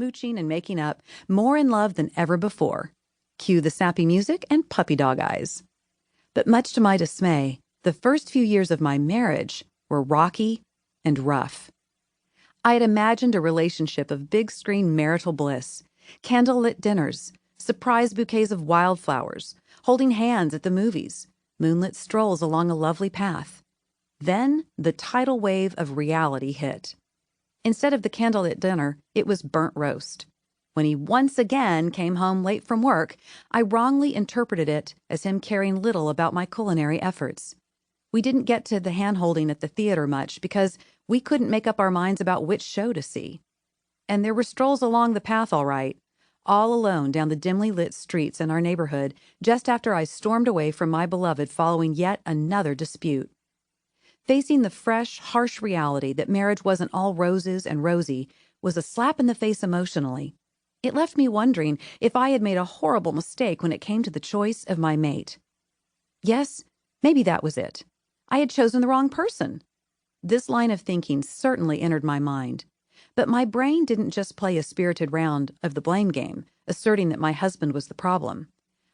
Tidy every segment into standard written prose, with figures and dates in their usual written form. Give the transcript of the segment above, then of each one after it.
mooching and making up, more in love than ever before. Cue the sappy music and puppy dog eyes. But much to my dismay, the first few years of my marriage were rocky and rough. I had imagined a relationship of big-screen marital bliss, candlelit dinners, surprise bouquets of wildflowers, holding hands at the movies, moonlit strolls along a lovely path. Then the tidal wave of reality hit. Instead of the candlelit dinner, it was burnt roast. When he once again came home late from work, I wrongly interpreted it as him caring little about my culinary efforts. We didn't get to the hand-holding at the theater much because we couldn't make up our minds about which show to see. And there were strolls along the path all right, all alone down the dimly lit streets in our neighborhood just after I stormed away from my beloved following yet another dispute. Facing the fresh, harsh reality that marriage wasn't all roses and rosy was a slap in the face emotionally. It left me wondering if I had made a horrible mistake when it came to the choice of my mate. Yes, maybe that was it. I had chosen the wrong person. This line of thinking certainly entered my mind. But my brain didn't just play a spirited round of the blame game, asserting that my husband was the problem.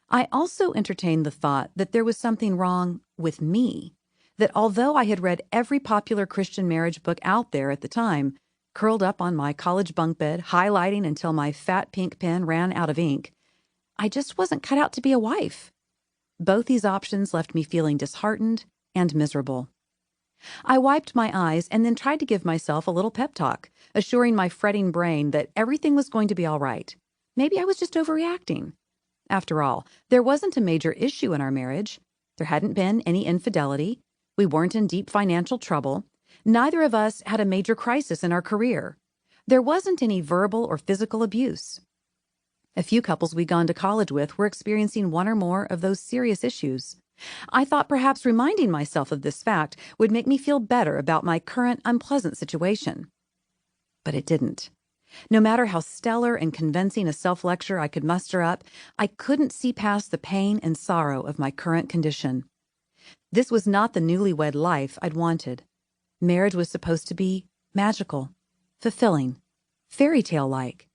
I also entertained the thought that there was something wrong with me, that although I had read every popular Christian marriage book out there at the time, curled up on my college bunk bed, highlighting until my fat pink pen ran out of ink, I just wasn't cut out to be a wife. Both these options left me feeling disheartened and miserable. I wiped my eyes and then tried to give myself a little pep talk, assuring my fretting brain that everything was going to be all right. Maybe I was just overreacting. After all, there wasn't a major issue in our marriage. There hadn't been any infidelity. We weren't in deep financial trouble. Neither of us had a major crisis in our career. There wasn't any verbal or physical abuse. A few couples we'd gone to college with were experiencing one or more of those serious issues. I thought perhaps reminding myself of this fact would make me feel better about my current unpleasant situation. But it didn't. No matter how stellar and convincing a self-lecture I could muster up, I couldn't see past the pain and sorrow of my current condition. This was not the newlywed life I'd wanted. Marriage was supposed to be magical, fulfilling, fairy tale-like.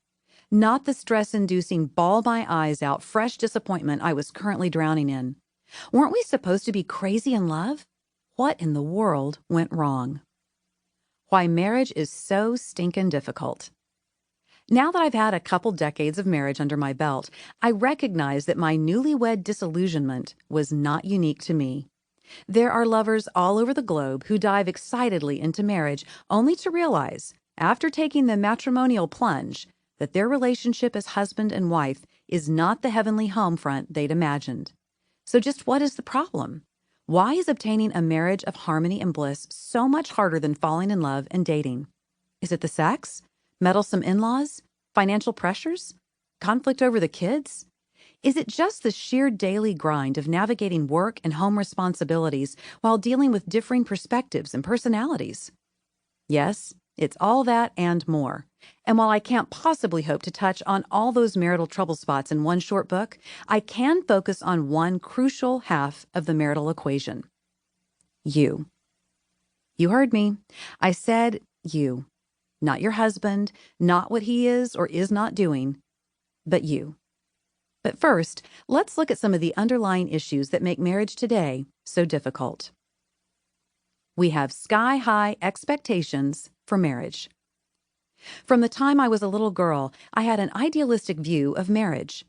Not the stress-inducing, bawl-my-eyes-out, fresh disappointment I was currently drowning in. Weren't we supposed to be crazy in love? What in the world went wrong? Why marriage is so stinkin' difficult. Now that I've had a couple decades of marriage under my belt, I recognize that my newlywed disillusionment was not unique to me. There are lovers all over the globe who dive excitedly into marriage only to realize, after taking the matrimonial plunge, that their relationship as husband and wife is not the heavenly home front they'd imagined. So just what is the problem? Why is obtaining a marriage of harmony and bliss so much harder than falling in love and dating? Is it the sex? Meddlesome in-laws? Financial pressures? Conflict over the kids? Is it just the sheer daily grind of navigating work and home responsibilities while dealing with differing perspectives and personalities? Yes, it's all that and more. And while I can't possibly hope to touch on all those marital trouble spots in one short book, I can focus on one crucial half of the marital equation. You. You heard me. I said you. Not your husband, not what he is or is not doing, but you. But first, let's look at some of the underlying issues that make marriage today so difficult. We have sky-high expectations for marriage. From the time I was a little girl, I had an idealistic view of marriage.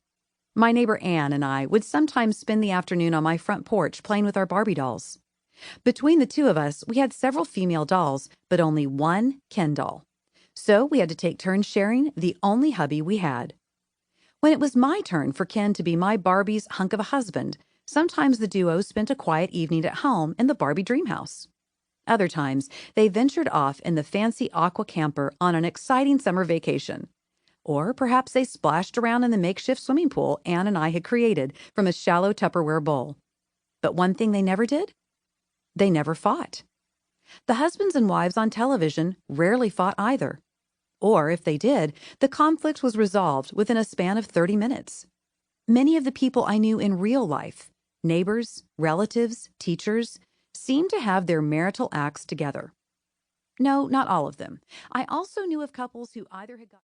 My neighbor Anne and I would sometimes spend the afternoon on my front porch playing with our Barbie dolls. Between the two of us, we had several female dolls, but only one Ken doll. So we had to take turns sharing the only hubby we had. When it was my turn for Ken to be my Barbie's hunk of a husband, sometimes the duo spent a quiet evening at home in the Barbie dream house. Other times, they ventured off in the fancy aqua camper on an exciting summer vacation. Or perhaps they splashed around in the makeshift swimming pool Anne and I had created from a shallow Tupperware bowl. But one thing they never did? They never fought. The husbands and wives on television rarely fought either. Or, if they did, the conflict was resolved within a span of 30 minutes. Many of the people I knew in real life, neighbors, relatives, teachers, seemed to have their marital acts together. No, not all of them. I also knew of couples who either had got